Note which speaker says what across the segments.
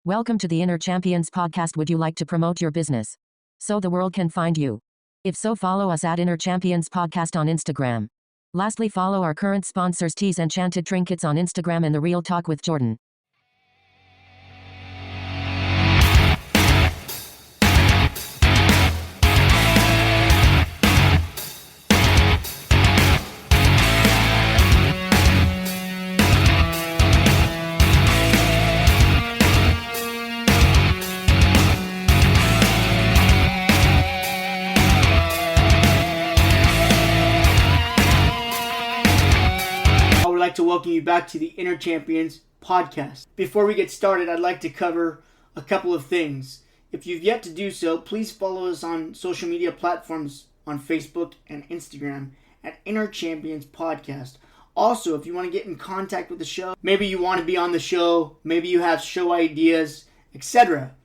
Speaker 1: Welcome to the Inner Champions podcast. Would you like to promote your business so the world can find you? If so, follow us at Inner Champions Podcast on Instagram. Lastly, follow our current sponsors Tissot Enchanted Trinkets on Instagram and The Real Talk with Jordyn.
Speaker 2: To welcome you back to the Inner Champions podcast. Before we get started, I'd like to cover a couple of things. If you've yet to do so, please follow us on social media platforms on Facebook and Instagram at Inner Champions Podcast. Also, if you want to get in contact with the show, maybe you want to be on the show, maybe you have show ideas, etc.,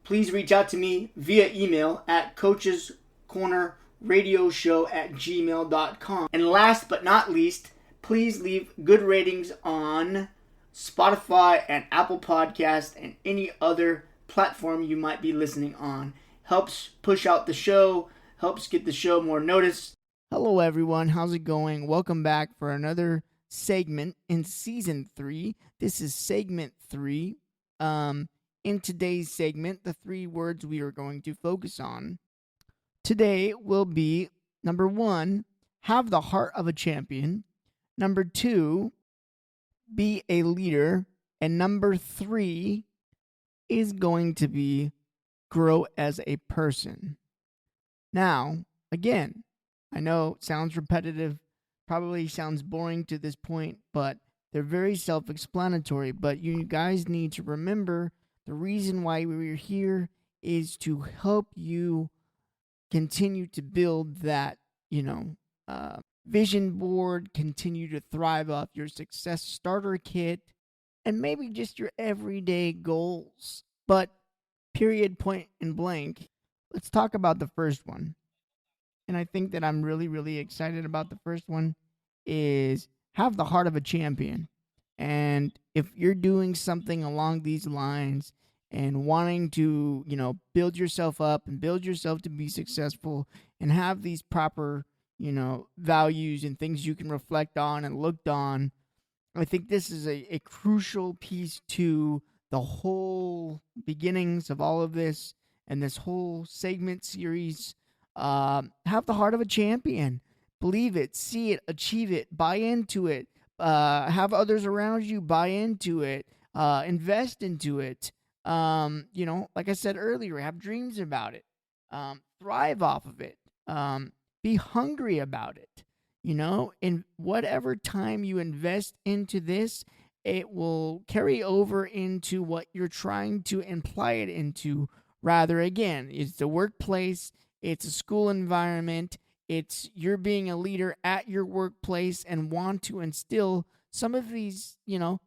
Speaker 2: please reach out to me via email at coachescornerradioshow@gmail.com. And last but not least, please leave good ratings on Spotify and Apple Podcasts and any other platform you might be listening on. Helps push out the show, helps get the show more noticed. Hello everyone, how's it going? Welcome back for another segment in Season 3. This is Segment 3. In today's segment, the 3 words we are going to focus on today will be, number 1, have the heart of a champion. Number 2, be a leader. And number 3 is going to be grow as a person. Now, again, I know it sounds repetitive, probably sounds boring to this point, but they're very self-explanatory. But you guys need to remember the reason why we're here is to help you continue to build that, vision board, continue to thrive off your success starter kit, and maybe just your everyday goals. But period, point, and blank, let's talk about the first one. And I think that I'm really, really excited about the first one is have the heart of a champion. And if you're doing something along these lines and wanting to, build yourself up and build yourself to be successful and have these proper values and things you can reflect on and looked on, I think this is a crucial piece to the whole beginnings of all of this and this whole segment series. Have the heart of a champion. Believe it, see it, achieve it, buy into it, have others around you buy into it, invest into it. Like I said earlier, have dreams about it, thrive off of it. Be hungry about it. In whatever time you invest into this, it will carry over into what you're trying to imply it into. Rather, again, it's the workplace, it's a school environment, it's you're being a leader at your workplace and want to instill some of these,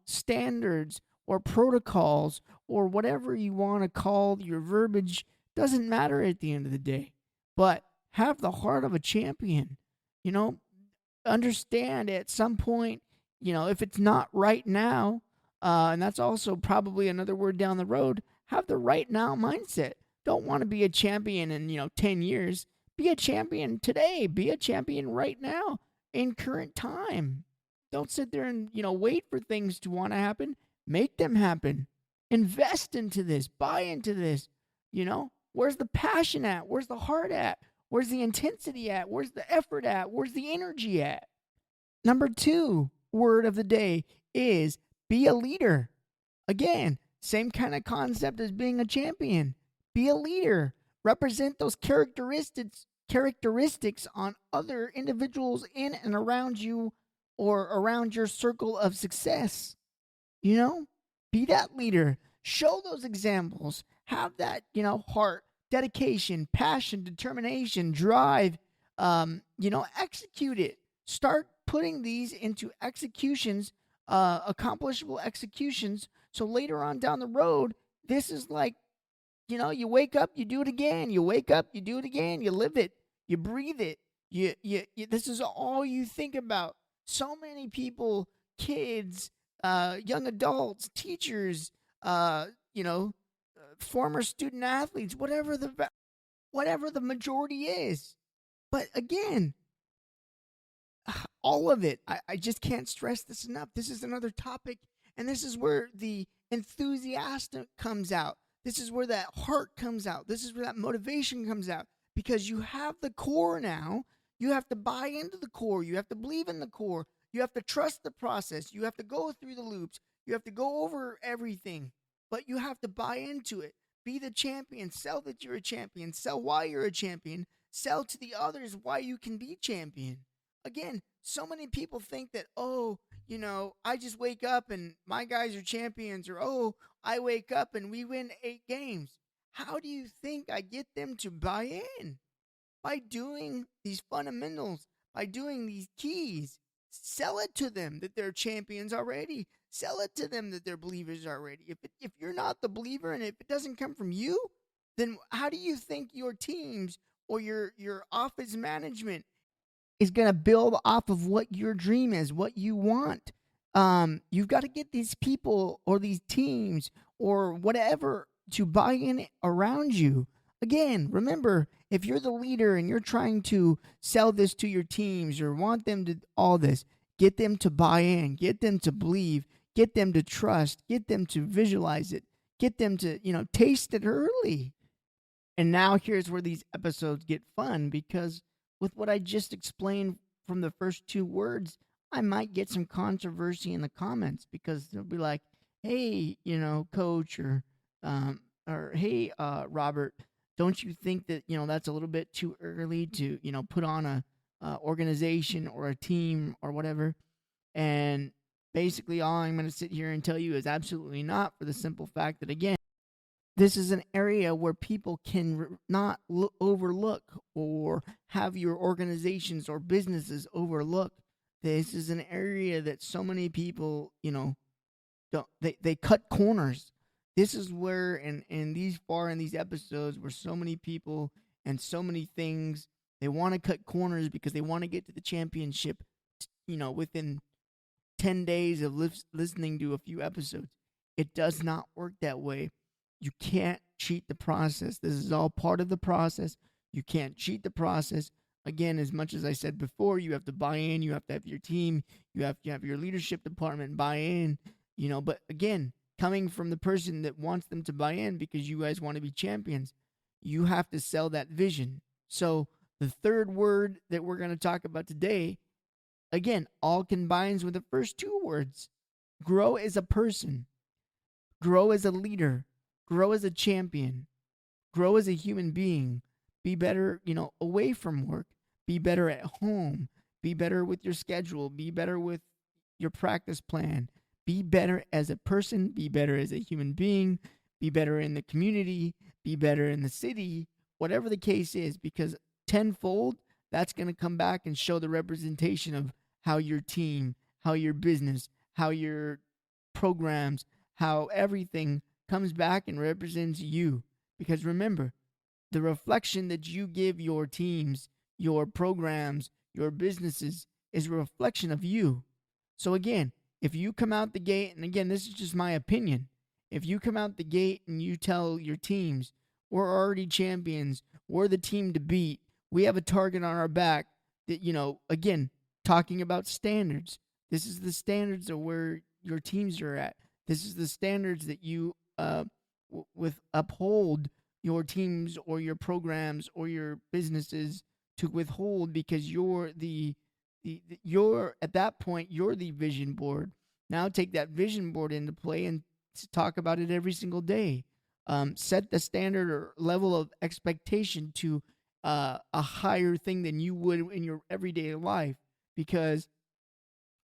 Speaker 2: standards or protocols or whatever you want to call your verbiage. Doesn't matter at the end of the day. But have the heart of a champion. Understand at some point, if it's not right now, and that's also probably another word down the road, have the right now mindset. Don't want to be a champion in, 10 years. Be a champion today. Be a champion right now in current time. Don't sit there and, wait for things to want to happen. Make them happen. Invest into this. Buy into this. Where's the passion at? Where's the heart at? Where's the intensity at? Where's the effort at? Where's the energy at? Number 2 word of the day is be a leader. Again, same kind of concept as being a champion. Be a leader. Represent those characteristics on other individuals in and around you or around your circle of success. Be that leader. Show those examples. Have that, heart, dedication, passion, determination, drive, execute it. Start putting these into executions, accomplishable executions. So later on down the road, this is like, you wake up, you do it again. You wake up, you do it again. You live it. You breathe it. You this is all you think about. So many people, kids, young adults, teachers, former student athletes, whatever the majority is. But again, all of it, I just can't stress this enough. This is another topic, and this is where the enthusiastic comes out. This is where that heart comes out. This is where that motivation comes out, because you have the core now. You have to buy into the core. You have to believe in the core. You have to trust the process. You have to go through the loops. You have to go over everything, but you have to buy into it. Be the champion. Sell that you're a champion. Sell why you're a champion. Sell to the others why you can be champion. Again, so many people think that, oh, I just wake up and my guys are champions, or, oh, I wake up and we win 8 games. How do you think I get them to buy in? By doing these fundamentals, by doing these keys. Sell it to them that they're champions already. Sell it to them that they're believers already. If you're not the believer and if it doesn't come from you, then how do you think your teams or your office management is going to build off of what your dream is, what you want? You've got to get these people or these teams or whatever to buy in around you. Again, remember, if you're the leader and you're trying to sell this to your teams or want them to all this, get them to buy in, get them to believe, get them to trust, get them to visualize it, get them to, taste it early. And now here's where these episodes get fun, because with what I just explained from the first 2 words, I might get some controversy in the comments, because they'll be like, hey, coach, or hey, Robert, don't you think that, that's a little bit too early to, put on a organization or a team or whatever? And basically all I'm going to sit here and tell you is absolutely not, for the simple fact that, again, this is an area where people can not overlook or have your organizations or businesses overlook. This is an area that so many people, don't, they cut corners. This is where, in these episodes, where so many people and so many things, they want to cut corners because they want to get to the championship, within 10 days of listening to a few episodes. It does not work that way. You can't cheat the process. This is all part of the process. You can't cheat the process. Again, as much as I said before, you have to buy in. You have to have your team. You have to have your leadership department buy in. But again, coming from the person that wants them to buy in because you guys want to be champions, you have to sell that vision. So the third word that we're going to talk about today, again, all combines with the first 2 words. Grow as a person. Grow as a leader. Grow as a champion. Grow as a human being. Be better, away from work. Be better at home. Be better with your schedule. Be better with your practice plan. Be better as a person. Be better as a human being. Be better in the community. Be better in the city. Whatever the case is, because tenfold, that's going to come back and show the representation of how your team, how your business, how your programs, how everything comes back and represents you. Because remember, the reflection that you give your teams, your programs, your businesses is a reflection of you. So again, if you come out the gate, and again, this is just my opinion, if you come out the gate and you tell your teams, we're already champions, we're the team to beat, we have a target on our back, that, again, talking about standards, this is the standards of where your teams are at. This is the standards that you uphold your teams or your programs or your businesses to withhold, because you're you're at that point, you're the vision board. Now take that vision board into play and talk about it every single day. Set the standard or level of expectation to a higher thing than you would in your everyday life, because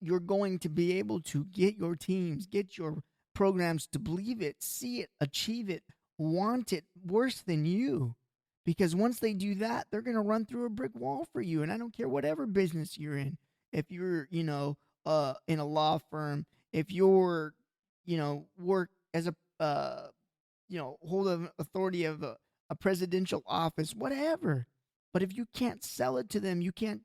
Speaker 2: you're going to be able to get your teams, get your programs to believe it, see it, achieve it, want it worse than you. Because once they do that, they're going to run through a brick wall for you. And I don't care whatever business you're in. If you're, in a law firm, if you're, work as a, hold an authority of a presidential office, whatever. But if you can't sell it to them, you can't,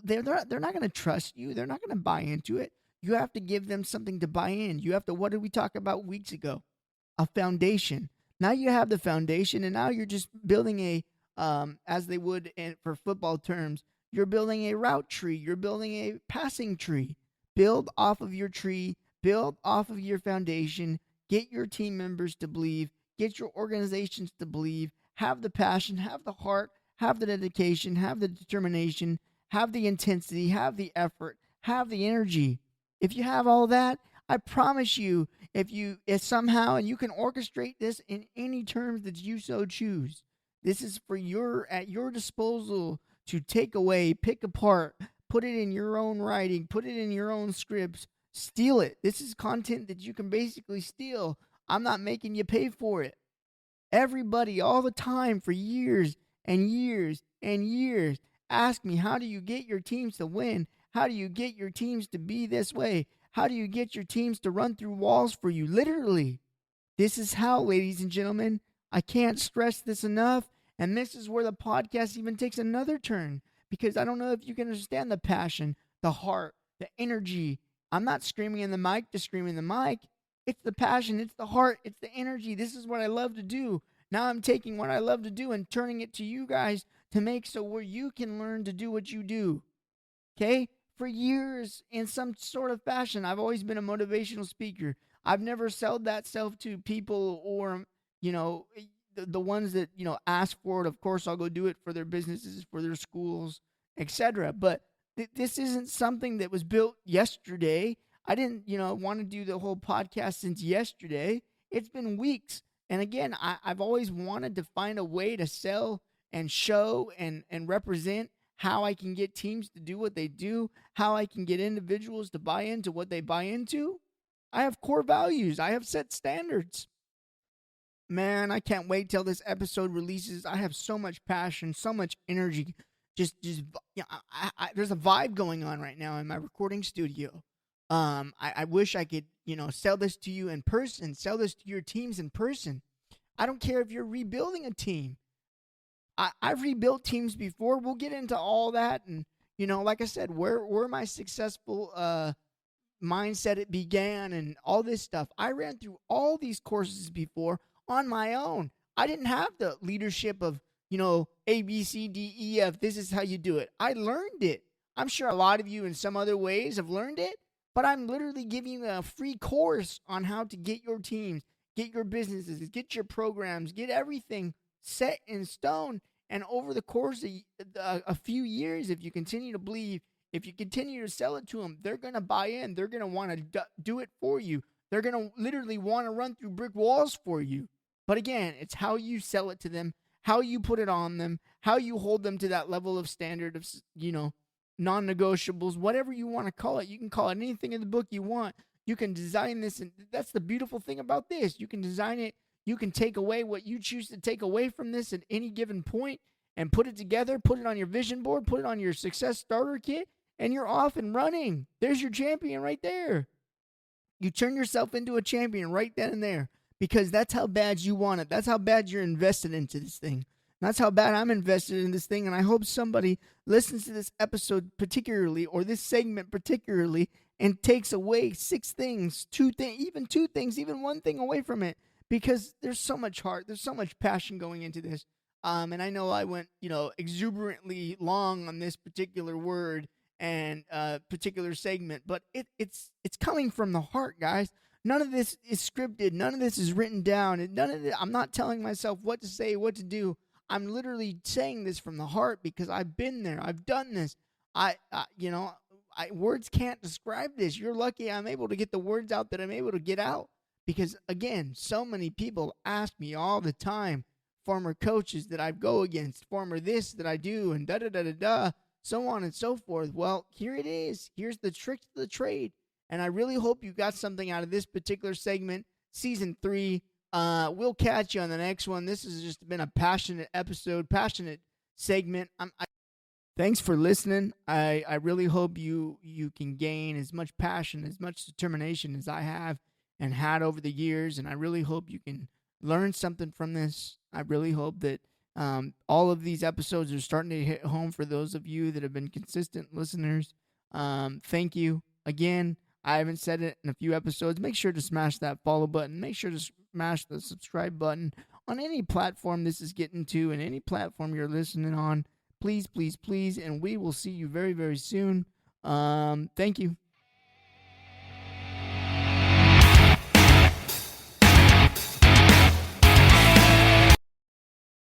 Speaker 2: they're not going to trust you. They're not going to buy into it. You have to give them something to buy in. You have to, what did we talk about weeks ago? A foundation. Now you have the foundation, and now you're just building as they would for football terms, you're building a route tree. You're building a passing tree. Build off of your tree. Build off of your foundation. Get your team members to believe. Get your organizations to believe. Have the passion. Have the heart. Have the dedication. Have the determination. Have the intensity. Have the effort. Have the energy. If you have all that, I promise you, if somehow, and you can orchestrate this in any terms that you so choose, this is at your disposal to take away, pick apart, put it in your own writing, put it in your own scripts, steal it. This is content that you can basically steal. I'm not making you pay for it. Everybody, all the time, for years and years and years, ask me, how do you get your teams to win? How do you get your teams to be this way? How do you get your teams to run through walls for you? Literally. This is how, ladies and gentlemen. I can't stress this enough. And this is where the podcast even takes another turn. Because I don't know if you can understand the passion, the heart, the energy. I'm not screaming in the mic to scream in the mic. It's the passion, it's the heart, it's the energy. This is what I love to do. Now I'm taking what I love to do and turning it to you guys to make so where you can learn to do what you do. Okay? For years, in some sort of fashion, I've always been a motivational speaker. I've never sold that self to people or, the ones that, ask for it. Of course, I'll go do it for their businesses, for their schools, etc. But this isn't something that was built yesterday. I didn't, want to do the whole podcast since yesterday. It's been weeks. And again, I've always wanted to find a way to sell and show and represent how I can get teams to do what they do, how I can get individuals to buy into what they buy into. I have core values. I have set standards. Man, I can't wait till this episode releases. I have so much passion, so much energy. There's a vibe going on right now in my recording studio. I wish I could, sell this to you in person, sell this to your teams in person. I don't care if you're rebuilding a team. I've rebuilt teams before. We'll get into all that. And, like I said, where my successful mindset it began and all this stuff. I ran through all these courses before on my own. I didn't have the leadership of, A, B, C, D, E, F. This is how you do it. I learned it. I'm sure a lot of you in some other ways have learned it, but I'm literally giving you a free course on how to get your teams, get your businesses, get your programs, get everything set in stone. And over the course of a few years, if you continue to believe, if you continue to sell it to them, they're going to buy in. They're going to want to do it for you. They're going to literally want to run through brick walls for you. But again, it's how you sell it to them, how you put it on them, how you hold them to that level of standard of, non-negotiables, whatever you want to call it. You can call it anything in the book you want. You can design this, and that's the beautiful thing about this. You can design it. You can take away what you choose to take away from this at any given point and put it together, put it on your vision board, put it on your success starter kit, and you're off and running. There's your champion right there. You turn yourself into a champion right then and there because that's how bad you want it. That's how bad you're invested into this thing. That's how bad I'm invested in this thing, and I hope somebody listens to this episode particularly, or this segment particularly, and takes away 6 things, 2 things, even one thing away from it, because there's so much heart, there's so much passion going into this. And I know I went, exuberantly long on this particular word and particular segment, but it's coming from the heart, guys. None of this is scripted. None of this is written down. I'm not telling myself what to say, what to do. I'm literally saying this from the heart because I've been there. I've done this. Words can't describe this. You're lucky I'm able to get the words out that I'm able to get out because, again, so many people ask me all the time, former coaches that I go against, former this that I do, and da-da-da-da-da, so on and so forth. Well, here it is. Here's the trick to the trade. And I really hope you got something out of this particular segment, Season 3. We'll catch you on the next one. This has just been a passionate episode, passionate segment. Thanks for listening. I really hope you can gain as much passion, as much determination as I have and had over the years. And I really hope you can learn something from this. I really hope that all of these episodes are starting to hit home for those of you that have been consistent listeners. Thank you. Again, I haven't said it in a few episodes. Make sure to smash that follow button. Make sure to smash the subscribe button on any platform this is getting to and any platform you're listening on. Please, please, please. And we will see you very, very soon. Thank you.